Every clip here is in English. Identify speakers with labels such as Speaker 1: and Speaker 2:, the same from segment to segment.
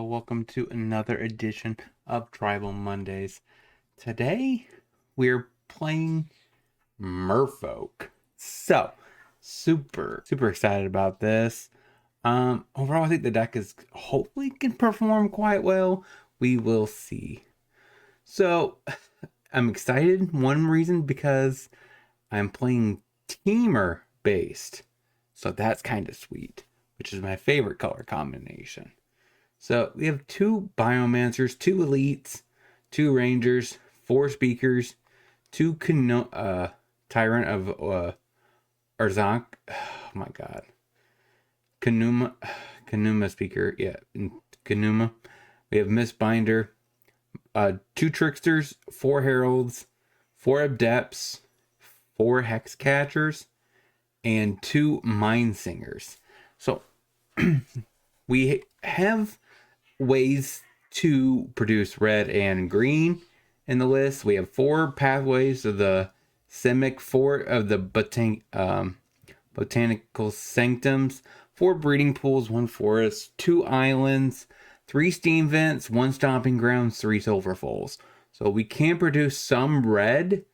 Speaker 1: all, welcome to another edition of Tribal Mondays. Today, we're playing Merfolk. So, super excited about this. Overall, I think the deck is hopefully can perform quite well. We will see. So, I'm excited. One reason because I'm playing Temur based. So that's kind of sweet, which is my favorite color combination. So we have 2 Biomancers, 2 Elites, 2 Rangers, 4 Speakers, 2 Tyrant of Arzak. Oh my god. Kanuma Speaker. Yeah, Kanuma. We have Mistbinder, 2 Tricksters, 4 Heralds, 4 Adepts, 4 Hex Catchers, and 2 Mind Singers. So we have ways to produce red and green in the list. We have 4 pathways of the Simic, 4 of the botanical sanctums, 4 breeding pools, 1 forest, 2 islands, 3 steam vents, 1 stomping grounds, 3 silver foals. So we can produce some red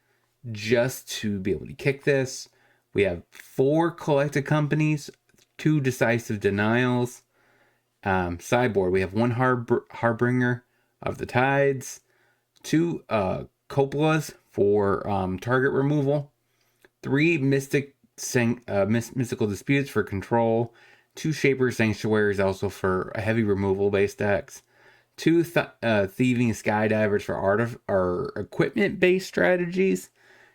Speaker 1: just to be able to kick this. We have 4 collected companies, 2 decisive denials. Sideboard, we have 1 Harbinger of the Tides, 2 Copulas for target removal, 3 Mystical Disputes for control, 2 Shaper Sanctuaries also for a heavy removal based decks, 2 Thieving Skydivers for equipment based strategies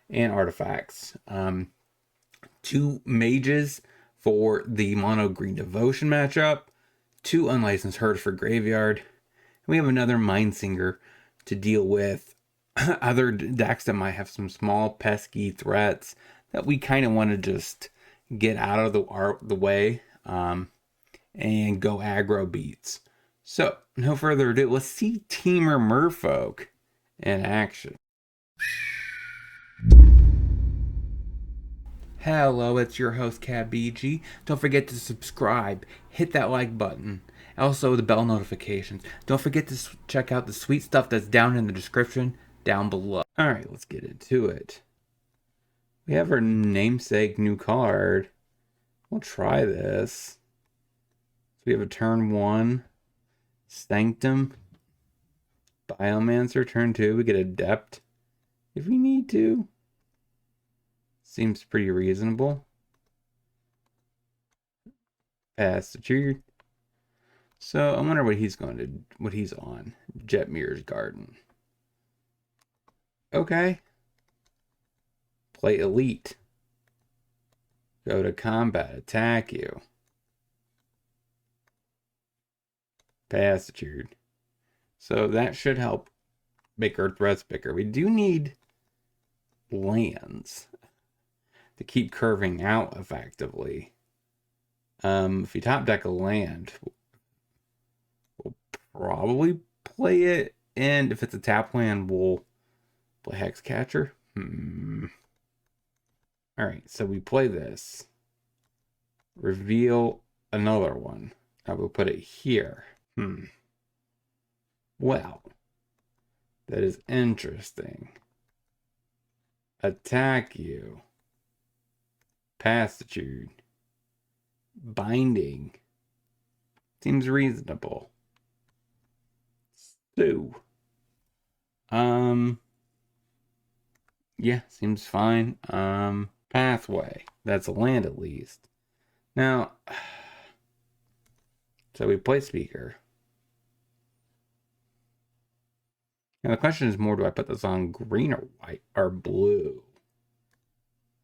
Speaker 1: and artifacts, 2 Mages for the mono green devotion matchup, 2 Unlicensed Herds for graveyard. And we have another Mindsinger to deal with other decks that might have some small pesky threats that we kind of want to just get out of the way and go aggro beats. So, no further ado, let's see Temur Merfolk in action. Hello, it's your host KebbieG. Don't forget to subscribe, hit that like button, also the bell notifications. Don't forget to check out the sweet stuff that's down in the description down below. Alright, let's get into it. We have our namesake new card. We'll try this. So we have a turn 1 Sanctum Biomancer. Turn 2 we get Adept if we need to. Seems pretty reasonable. Pass the trigger. So I wonder what he's on. Jetmir's Garden. Okay. Play Elite. Go to combat. Attack you. Pass the trigger. So that should help make our threats bigger. We do need lands to keep curving out effectively. If you top deck a land, we'll probably play it, and if it's a tap land, we'll play Hex Catcher. Alright, so we play this. Reveal another one. I will put it here. Well, that is interesting. Attack you. Passitude. Binding. Seems reasonable. Sue. Yeah, seems fine. Pathway. That's a land at least. Now, so we play Speaker. Now the question is more, do I put this on green or white or blue?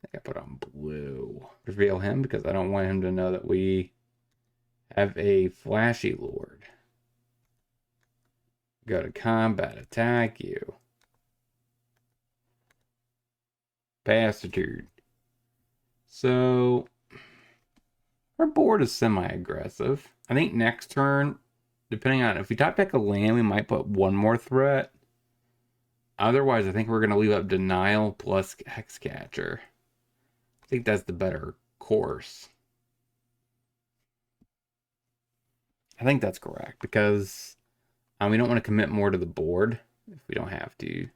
Speaker 1: I think I put on blue. Reveal him because I don't want him to know that we have a flashy lord. Go to combat, attack you. Bastitude. So our board is semi-aggressive. I think next turn, depending on if we top deck a land, we might put 1 more threat. Otherwise, I think we're going to leave up Denial plus Hex Catcher. I think that's the better course. I think that's correct because We don't want to commit more to the board if we don't have to.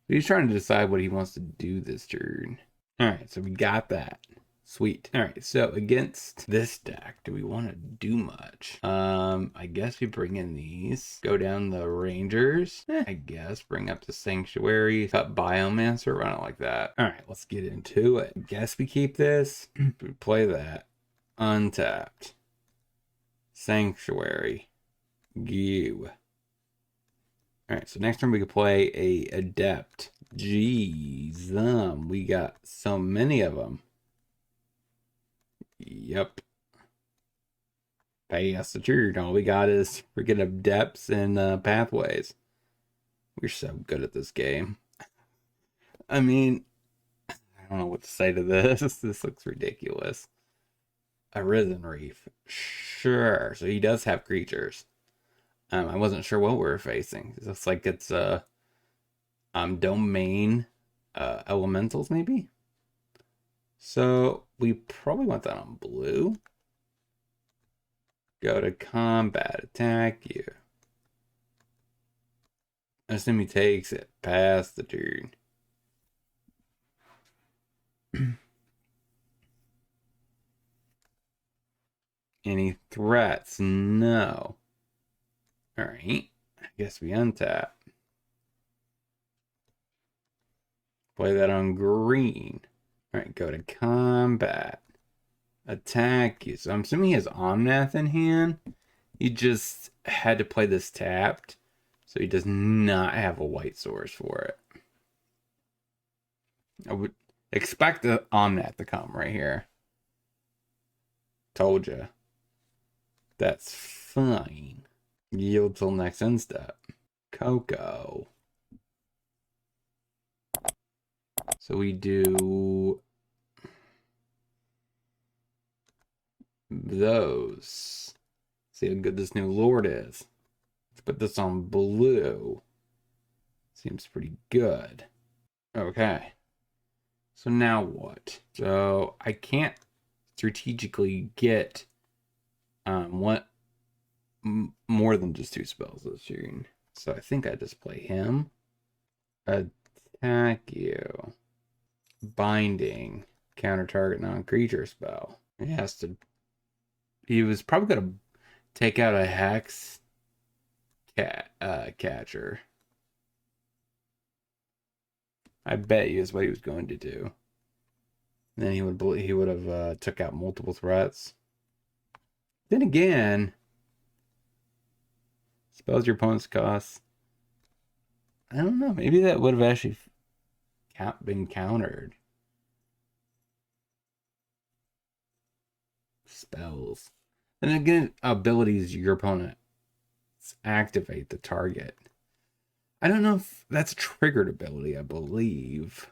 Speaker 1: He's trying to decide what he wants to do this turn. All right, so we got that. Sweet. All right, so against this deck, do we want to do much? I guess we bring in these. Go down the Rangers. I guess bring up the Sanctuary. Cut Biomancer. I don't like that. All right, let's get into it. I guess we keep this. We play that. Untapped. Sanctuary. You. All right, so next turn we could play a Adept. Jeez, we got so many of them. Yep. Pass the turn. All we got is freaking Adepts and Pathways. We're so good at this game. I mean, I don't know what to say to this. This looks ridiculous. Arisen Reef. Sure. So he does have creatures. I wasn't sure what we were facing. It looks like it's domain elementals maybe. So we probably want that on blue. Go to combat, attack you. I assume he takes it. Pass the turn. Any threats? No. Alright. I guess we untap. Play that on green. Alright, go to combat. Attack you. So I'm assuming he has Omnath in hand. He just had to play this tapped. So he does not have a white source for it. I would expect the Omnath to come right here. Told you. That's fine. Yield till next end step. Coco. So we do those. See how good this new Lord is. Let's put this on blue. Seems pretty good. Okay. So now what? So I can't strategically get more than just 2 spells this turn. So I think I just play him. Attack you. Binding. Counter target non-creature spell. He was probably gonna take out a Hex catcher. I bet you is what he was going to do. And then he would have took out multiple threats. Then again, spells your opponent's cost. I don't know. Maybe that would have actually been countered. Spells. And again, abilities your opponent activate the target. I don't know if that's a triggered ability, I believe.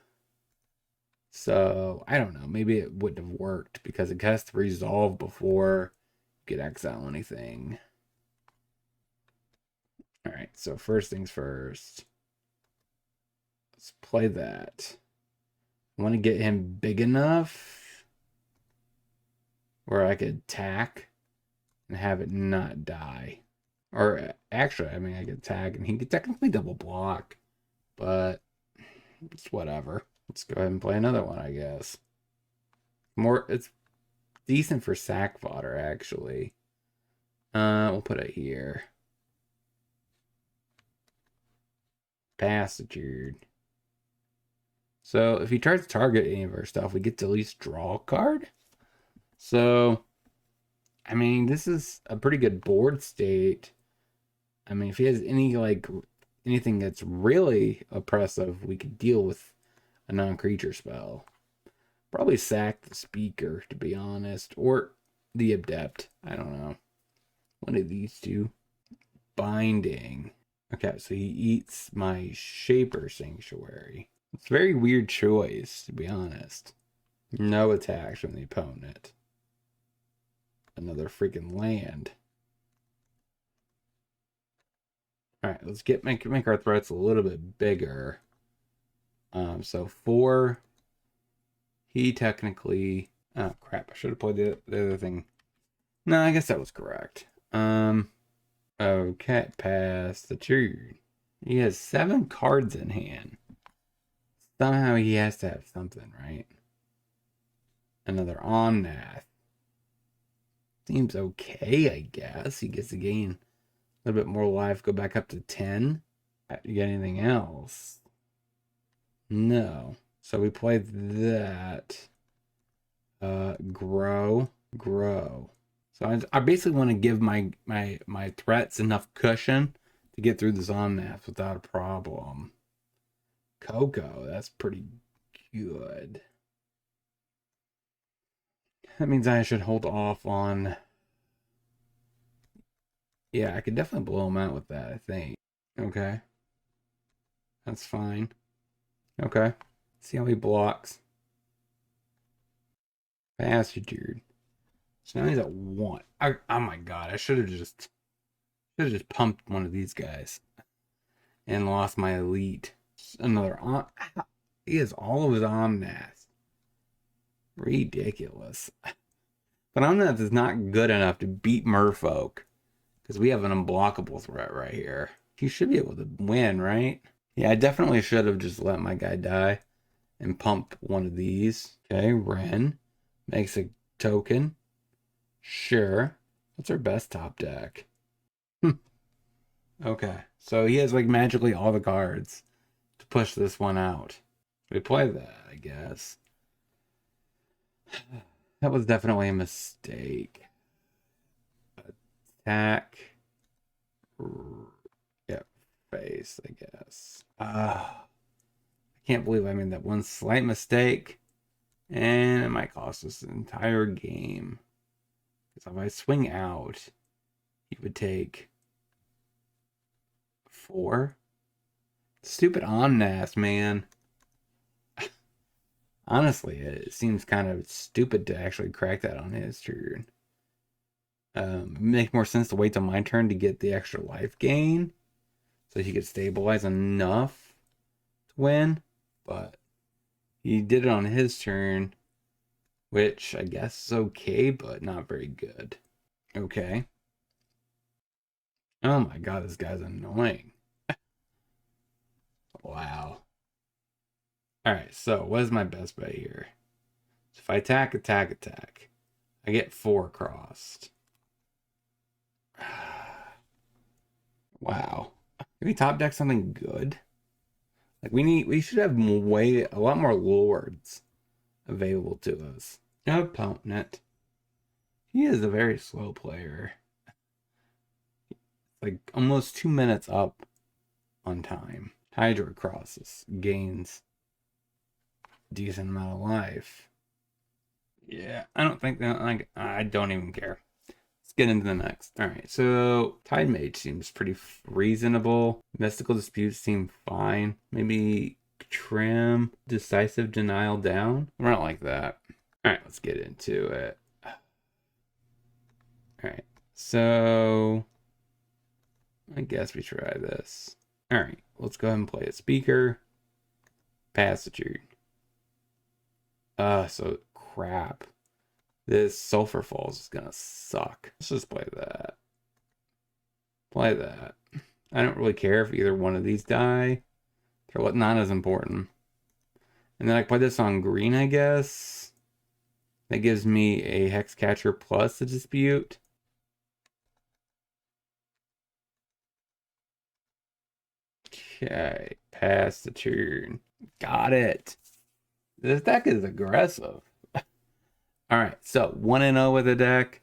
Speaker 1: So, I don't know. Maybe it wouldn't have worked because it has to resolve before you could exile anything. Alright, so first things first. Let's play that. I want to get him big enough where I could attack and have it not die. Or actually, I mean, I could attack and he could technically double block, but it's whatever. Let's go ahead and play another one, I guess. It's decent for sack fodder, actually. We'll put it here. Pass the turn. So if he tries to target any of our stuff, we get to at least draw a card. So, I mean, this is a pretty good board state. I mean, if he has anything that's really oppressive, we could deal with a non-creature spell. Probably sack the Speaker, to be honest, or the Adept. I don't know. One of these two. Binding. Okay, so he eats my Shaper Sanctuary. It's a very weird choice, to be honest. No attacks from the opponent. Another freaking land. Alright, let's make our threats a little bit bigger. So 4. He technically... Oh, crap. I should have played the other thing. No, I guess that was correct. Okay, pass the turn. He has 7 cards in hand. Somehow he has to have something, right? Another Omnath. Seems okay, I guess. He gets to gain a little bit more life, go back up to 10. You got anything else? No. So we played that. Grow. So I basically want to give my threats enough cushion to get through this Omnath without a problem. Coco, that's pretty good. That means I should hold off on... Yeah, I could definitely blow him out with that, I think. Okay. That's fine. Okay. See how he blocks. Bastard. So now he's at 1. Oh my god, I should have just pumped one of these guys and lost my elite. Another on. He has all of his Omnath. Ridiculous. But Omnath is not good enough to beat Merfolk because we have an unblockable threat right here. He should be able to win, right? Yeah, I definitely should have just let my guy die and pumped one of these. Okay, Ren makes a token. Sure. What's our best top deck? Okay, so he has like magically all the cards to push this one out. We play that, I guess. That was definitely a mistake. Attack. Yeah, face, I guess. I can't believe I made that one slight mistake. And it might cost us an entire game. Because if I swing out, he would take 4. Stupid Omnath, man. Honestly, it seems kind of stupid to actually crack that on his turn. Make more sense to wait till my turn to get the extra life gain, so he could stabilize enough to win. But he did it on his turn, which I guess is okay, but not very good. Okay. Oh my god, this guy's annoying. Wow. Alright, so what is my best bet here? So if I attack, I get 4 crossed. Wow. Can we top deck something good? Like we should have a lot more lords available to us. Opponent. He is a very slow player. Like almost 2 minutes up on time. Hydra crosses, gains decent amount of life. Yeah, I don't think that, like, I don't even care. Let's get into the next. All right, so Tide Mage seems pretty reasonable. Mystical Disputes seem fine. Maybe Trim, Decisive Denial down. We're not like that. All right, let's get into it. All right, so I guess we try this. All right, let's go ahead and play a speaker. Passage. So crap. This Sulfur Falls is gonna suck. Let's just play that. Play that. I don't really care if either one of these die. They're not as important. And then I play this on green, I guess. That gives me a Hexcatcher plus a Dispute. Okay, pass the turn. Got it. This deck is aggressive. All right, so 1-0 with the deck.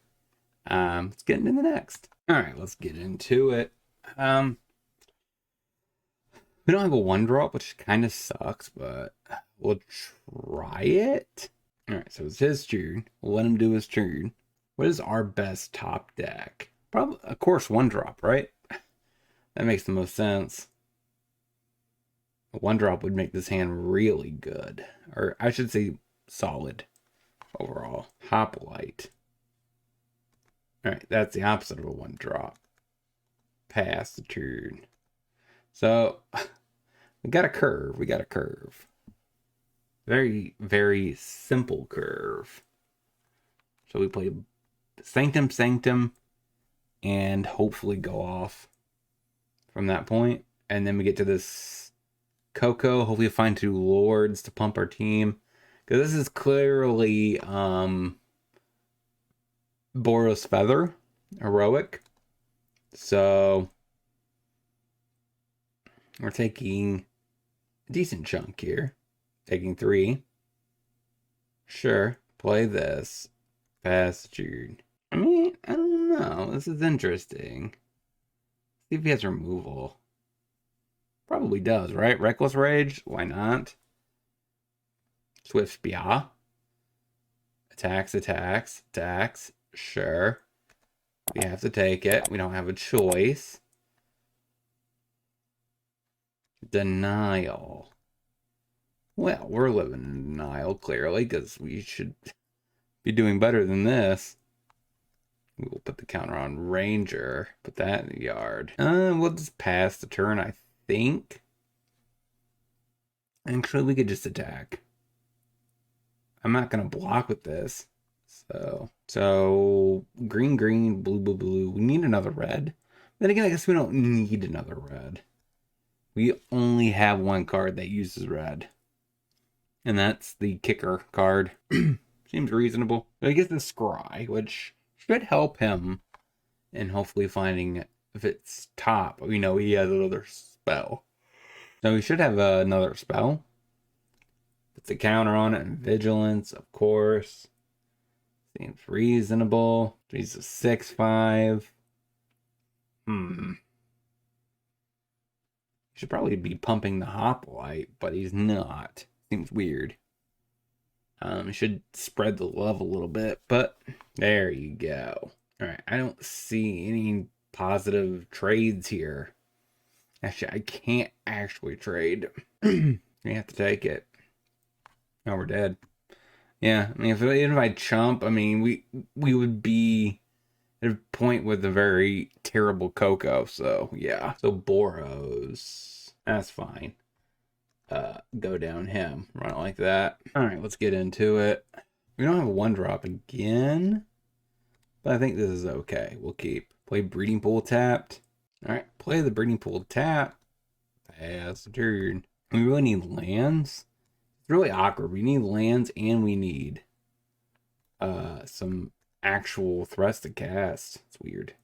Speaker 1: Let's get into the next. All right, let's get into it. We don't have a 1-drop, which kind of sucks, but we'll try it. All right, so it's his turn. We'll let him do his turn. What is our best top deck? Probably, of course, 1-drop, right? That makes the most sense. A 1-drop would make this hand really good, or I should say solid overall. Hoplite. All right, that's the opposite of a 1-drop. Pass the turn. So we got a curve. Very, very simple curve. So we play Sanctum, and hopefully go off from that point. And then we get to this Coco. Hopefully find 2 Lords to pump our team. Because this is clearly Boros Feather, Heroic. So we're taking a decent chunk here. Taking 3. Sure. Play this. Pastured. I mean, I don't know. This is interesting. See if he has removal. Probably does, right? Reckless Rage? Why not? Swift Spear. Attacks, attacks, attacks. Sure. We have to take it. We don't have a choice. Denial. Well, we're living in denial, clearly, because we should be doing better than this. We will put the counter on Ranger. Put that in the yard. We'll just pass the turn, I think. Actually, we could just attack. I'm not going to block with this. So green, green, blue, blue, blue. We need another red. Then again, I guess we don't need another red. We only have 1 card that uses red. And that's the kicker card. Seems reasonable. So he gets the Scry, which should help him in hopefully finding if it's top. We know he has another spell. So he should have another spell. Puts a counter on it and vigilance, of course. Seems reasonable. He's a 6/5. Should probably be pumping the Hoplite, but he's not. Seems weird. He should spread the love a little bit, but there you go. Alright, I don't see any positive trades here. Actually, I can't actually trade. You have to take it. Oh, we're dead. Yeah, I mean, even if I chump, I mean, we would be at a point with a very terrible Coco, so yeah. So Boros, that's fine. Go down him, run it like that. All right, let's get into it. We don't have a 1-drop again, but I think this is okay. We'll keep. Play Breeding Pool tapped. All right, play the Breeding Pool tap. Pass the turn. We really need lands. It's really awkward. We need lands and we need some actual threats to cast. It's weird.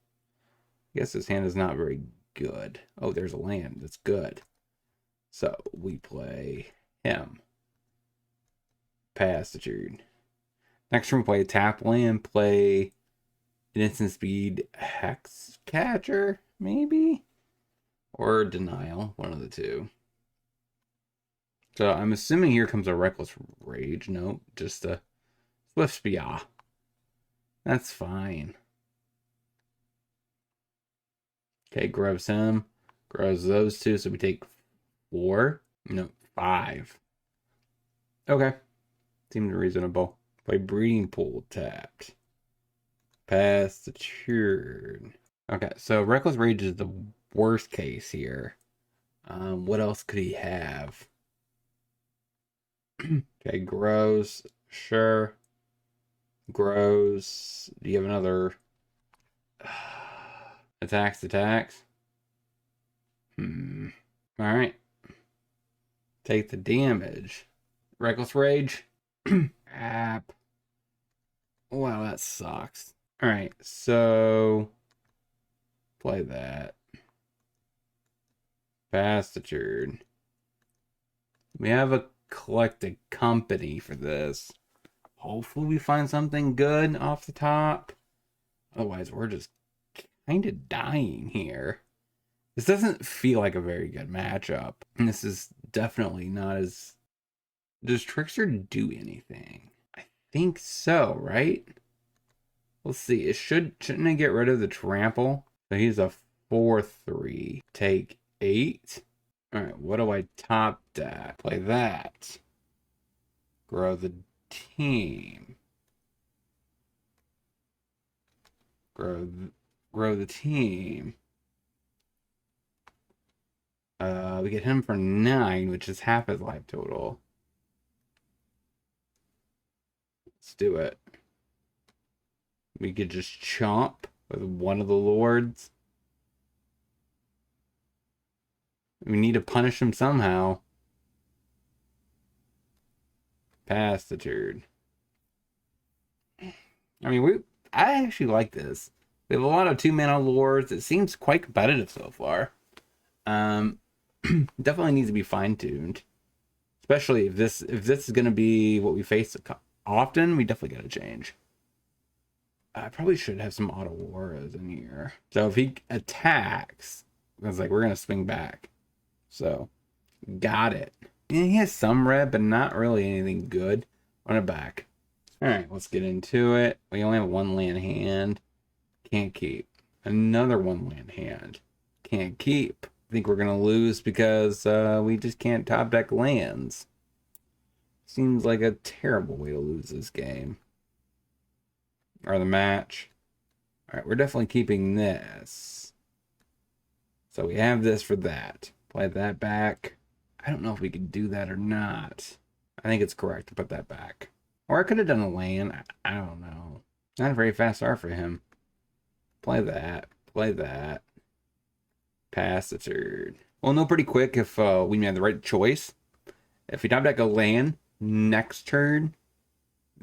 Speaker 1: I guess this hand is not very good. Oh, there's a land. That's good. So we play him. Pass the turn. Next turn we play a tap land. Play an instant speed Hex Catcher, maybe? Or Denial. One of the two. So I'm assuming here comes a Reckless Rage. No, just a Swift Spear. That's fine. Okay, grabs him. Grabs those 2, so we take 4. No, 5. Okay. Seems reasonable. Play Breeding Pool tapped. Pass the turn. Okay, so Reckless Rage is the worst case here. What else could he have? Okay, grows. Sure. Grows. Do you have another? Attacks. Alright. Take the damage. Reckless Rage. App. Wow, that sucks. Alright, so play that. Pass the turn. We have a collected company for this. Hopefully we find something good off the top. Otherwise, we're just kind of dying here. This doesn't feel like a very good matchup. And this is definitely not as... Does Trickster do anything? I think so, right? Let's see. Shouldn't I get rid of the trample? So he's a 4/3. Take 8. Alright, what do I top that? Play that. Grow the team. Grow the team. We get him for 9, which is half his life total. Let's do it. We could just chomp. with one of the lords. We need to punish him somehow. Pass the turn. I mean, I actually like this. We have a lot of 2-mana lords. It seems quite competitive so far. Definitely needs to be fine-tuned. Especially if this is going to be what we face often, we definitely got to change. I probably should have some auto auras in here. So if he attacks, it's like we're going to swing back. So, got it. Yeah, he has some red, but not really anything good. Run it back. Alright, let's get into it. We only have one land hand. Can't keep. Another one land hand. Can't keep. I think we're going to lose because we just can't top deck lands. Seems like a terrible way to lose this game. Or the match. Alright, we're definitely keeping this. So we have this for that. Play that back. I don't know if we can do that or not. I think it's correct to put that back. Or I could have done a land. I don't know. Not a very fast start for him. Play that. Play that. Pass the turn. We'll know pretty quick if we made the right choice. If we top deck a land next turn,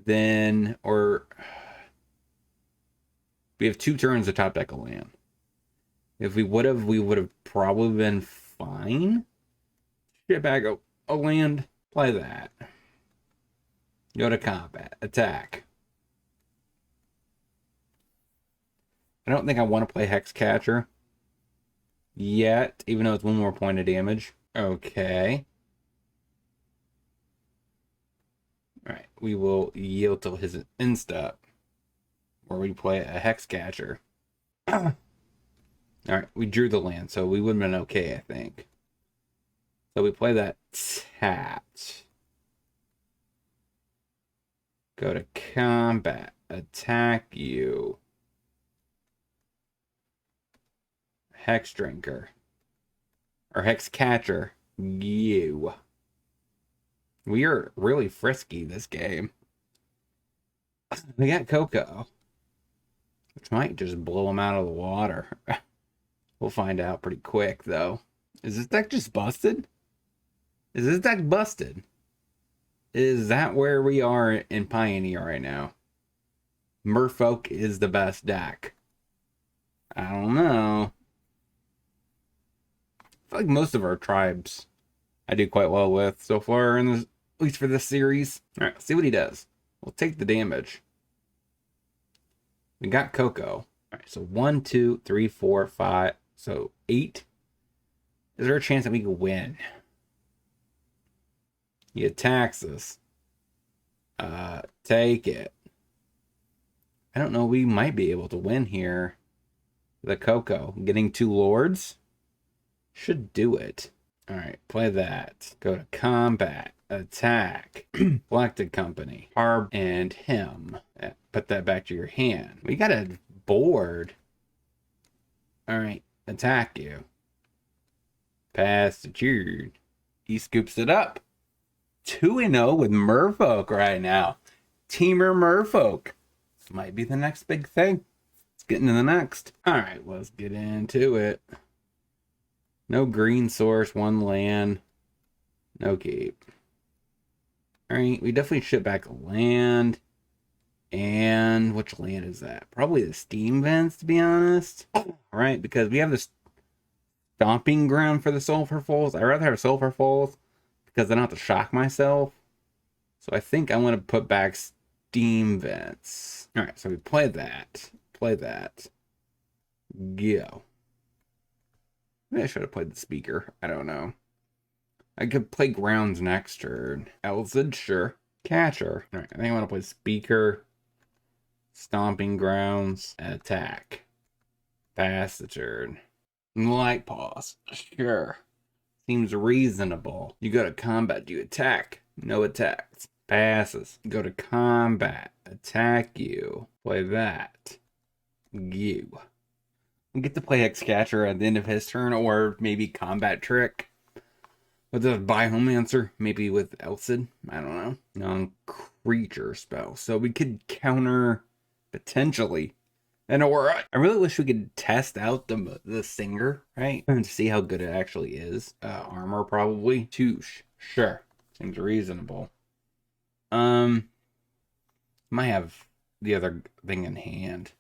Speaker 1: then, or we have 2 turns to top deck a land. If we would have probably been fine. Get back a land. Play that. Go to combat. Attack. I don't think I want to play Hexcatcher yet, even though it's 1 more point of damage. Okay. Alright, we will yield till his instep, where we play a Hexcatcher. Alright, we drew the land, so we would have been okay, I think. So we play that tapped. Go to combat. Attack you. Hex Drinker. Or Hex Catcher. You. We are really frisky this game. We got Coco, which might just blow him out of the water. We'll find out pretty quick, though. Is this deck just busted? Is this deck busted? Is that where we are in Pioneer right now? Merfolk is the best deck. I don't know. I feel like most of our tribes I do quite well with so far, in this, at least for this series. Alright, let's see what he does. We'll take the damage. We got Coco. Alright, so 1, 2, 3, 4, 5. So 8. Is there a chance that we can win? He attacks us. Take it. I don't know. We might be able to win here. The Coco. Getting 2 lords. Should do it. Alright, play that. Go to combat. Attack. Collected company. Harb and him. Put that back to your hand. We got a board. Alright, attack you. Pass the turn. He scoops it up. 2-0 with Merfolk right now. Temur Merfolk. This might be the next big thing. Let's get into the next. Alright, let's get into it. No green source, 1 land. No keep. Alright, we definitely ship back a land. And which land is that? Probably the steam vents, to be honest. Alright, because we have this stomping ground for the sulfur falls. I'd rather have sulfur falls because I don't have to shock myself. So I think I want to put back steam vents. Alright, so we play that. Play that. Go. Maybe I should have played the speaker. I don't know. I could play grounds next turn. Elzid, sure. Catcher. Alright, I think I want to play speaker. Stomping grounds. And attack. Pass the turn. Light pause. Sure. Seems reasonable. You go to combat. You attack. No attacks. Passes. Go to combat. Attack you. Play that. You. We get to play Hexcatcher at the end of his turn, or maybe Combat Trick with the Biomancer, maybe with Elcid. I don't know. Non-creature spell. So we could counter, potentially, An aura. I really wish we could test out the singer, right? And see how good it actually is. Armor probably. Touche. Sure. Seems reasonable. Might have the other thing in hand.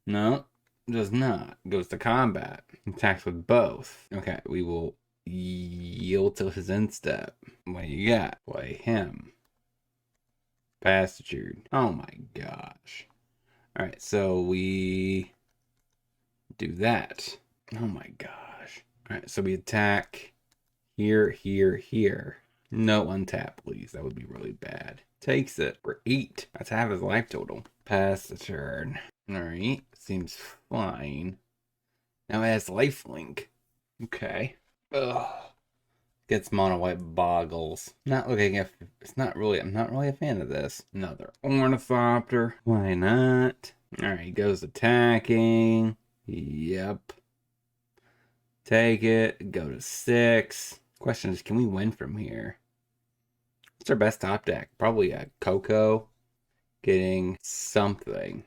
Speaker 1: No, does not. Goes to combat. Attacks with both. Okay, we will yield to his instep. What you got? Play him. Passitude. Oh my gosh. Alright, so we do that. Oh my gosh. Alright, so we attack here, here, here. No untap, please. That would be really bad. Takes it for 8. That's half his life total. Pass the turn. Alright, seems fine. Now it has lifelink. Okay. Ugh. Gets mono white boggles. Not looking at. It's not really. I'm not really a fan of this. Another ornithopter. Why not? Alright, he goes attacking. Yep. Take it. Go to 6. Question is, can we win from here? What's our best top deck? Probably a Coco. Getting something.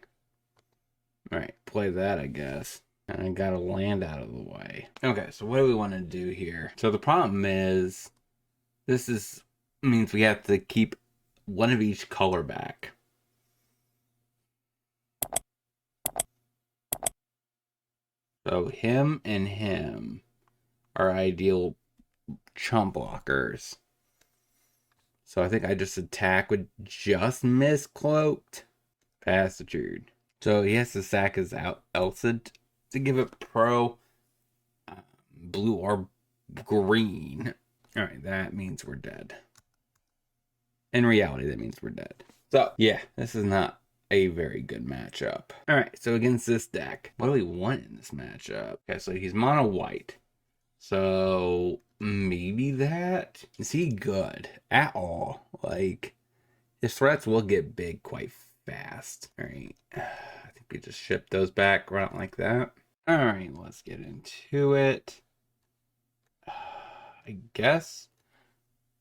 Speaker 1: Alright, play that, I guess. And I got to land out of the way. Okay, so what do we want to do here? So the problem is, means we have to keep one of each color back. So him and him are ideal chump blockers. So I think I just attack with just miscloaked. Passitude. So he has to sack his Elsid to give it pro blue or green. Alright, that means we're dead. In reality, that means we're dead. So, yeah, this is not a very good matchup. Alright, so against this deck, what do we want in this matchup? Okay, so he's mono white. So, maybe that? Is he good at all? Like, his threats will get big quite fast. Alright, I think we just ship those back right like that. Alright, let's get into it. I guess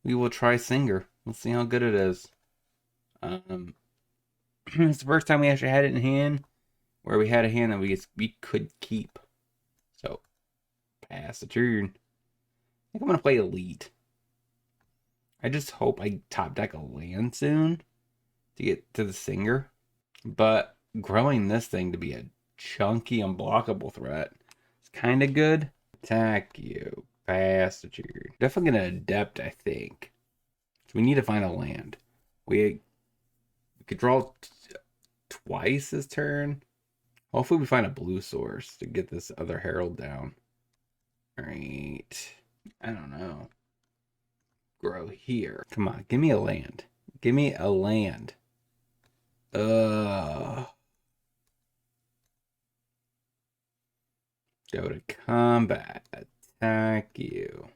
Speaker 1: we will try Singer. Let's see how good it is. It's the first time we actually had it in hand, where we had a hand that we could keep. So, pass the turn. I think I'm going to play Elite. I just hope I top deck a land soon to get to the Singer. But growing this thing to be a chunky, unblockable threat is kind of good. Attack you. Pass the turn. Definitely going to Adept, I think. So we need to find a land. We could draw twice this turn. Hopefully we find a blue source to get this other Herald down. Alright. I don't know. Grow here. Come on, give me a land. Give me a land. Go to combat. Attack you.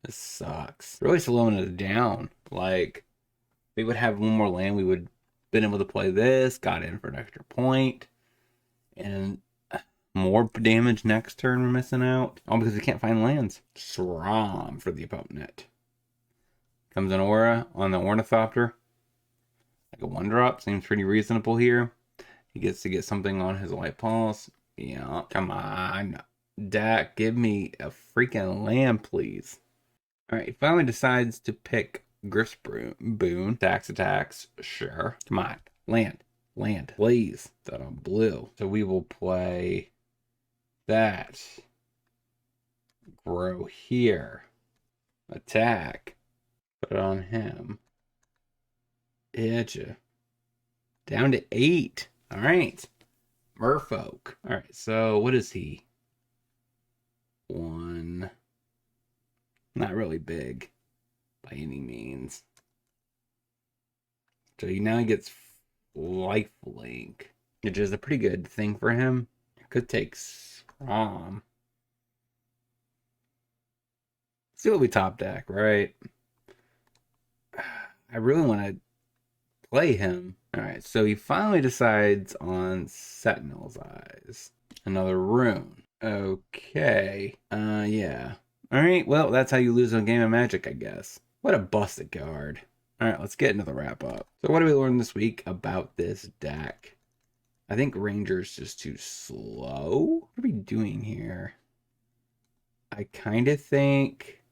Speaker 1: This sucks. Really slowing it down. Like, we would have one more land, we would been able to play this, got in for an extra point, and more damage next turn we're missing out. All because we can't find lands. Srom for the opponent. Comes an aura on the Ornithopter. Like a 1-drop, seems pretty reasonable here. He gets to get something on his Light Pulse. Yeah, come on. Dak, give me a freaking land, please. Alright, he finally decides to pick Griff's Boon. Attacks. Sure. Come on. Land, please. That on blue. So we will play that. Grow here. Attack. Put it on him. Hitcha. Down to 8. Alright. Merfolk. Alright, so what is he? 1. Not really big by any means. So he now gets lifelink, which is a pretty good thing for him. It could take Strom. See what we top deck, right? I really want to play him. Alright, so he finally decides on Sentinel's Eyes. Another rune. Okay. Yeah. Alright, well, that's how you lose a game of Magic, I guess. What a busted card. Alright, let's get into the wrap up. So what did we learn this week about this deck? I think Ranger's just too slow. What are we doing here? I kind of think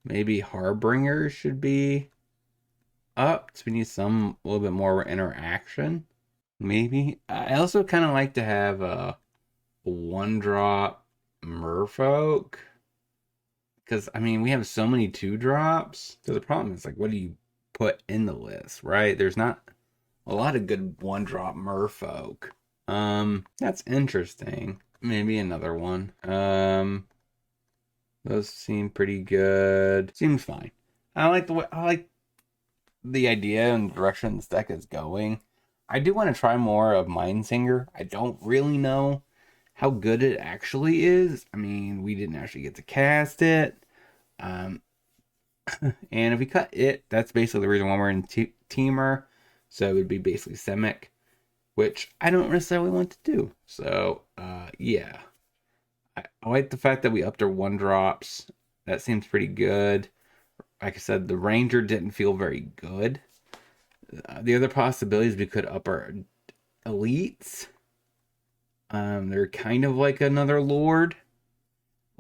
Speaker 1: maybe Harbinger should be up. So we need some a little bit more interaction. Maybe. I also kind of like to have a one drop Merfolk. Because, I mean, we have so many two drops. So the problem is, like, what do you put in the list, right? There's not a lot of good one drop Merfolk. That's interesting. Maybe another one. Those seem pretty good. Seems fine. I like the idea and direction this deck is going. I do want to try more of Mindsinger. I don't really know how good it actually is. I mean, we didn't actually get to cast it. Um, and if we cut it, that's basically the reason why we're in Temur. So it would be basically Semic, which I don't necessarily want to do. So, yeah. I like the fact that we upped our one drops. That seems pretty good. Like I said, the Ranger didn't feel very good. The other possibilities, we could up our elites. They're kind of like another Lord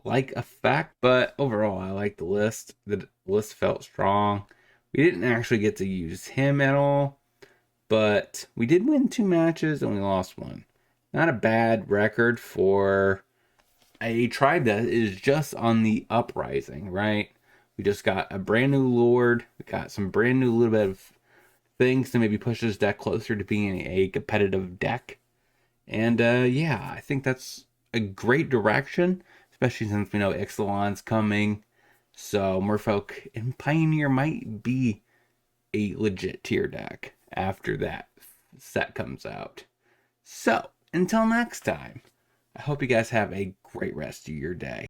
Speaker 1: like effect, but overall, I like the list. The list felt strong. We didn't actually get to use him at all, but we did win 2 matches and we lost one. Not a bad record for a tribe that is just on the uprising, right? We just got a brand new Lord. We got some brand new little bit of things to maybe push this deck closer to being a competitive deck. And yeah, I think that's a great direction, especially since we know Ixalan's coming. So Merfolk and Pioneer might be a legit tier deck after that set comes out. So until next time, I hope you guys have a great rest of your day.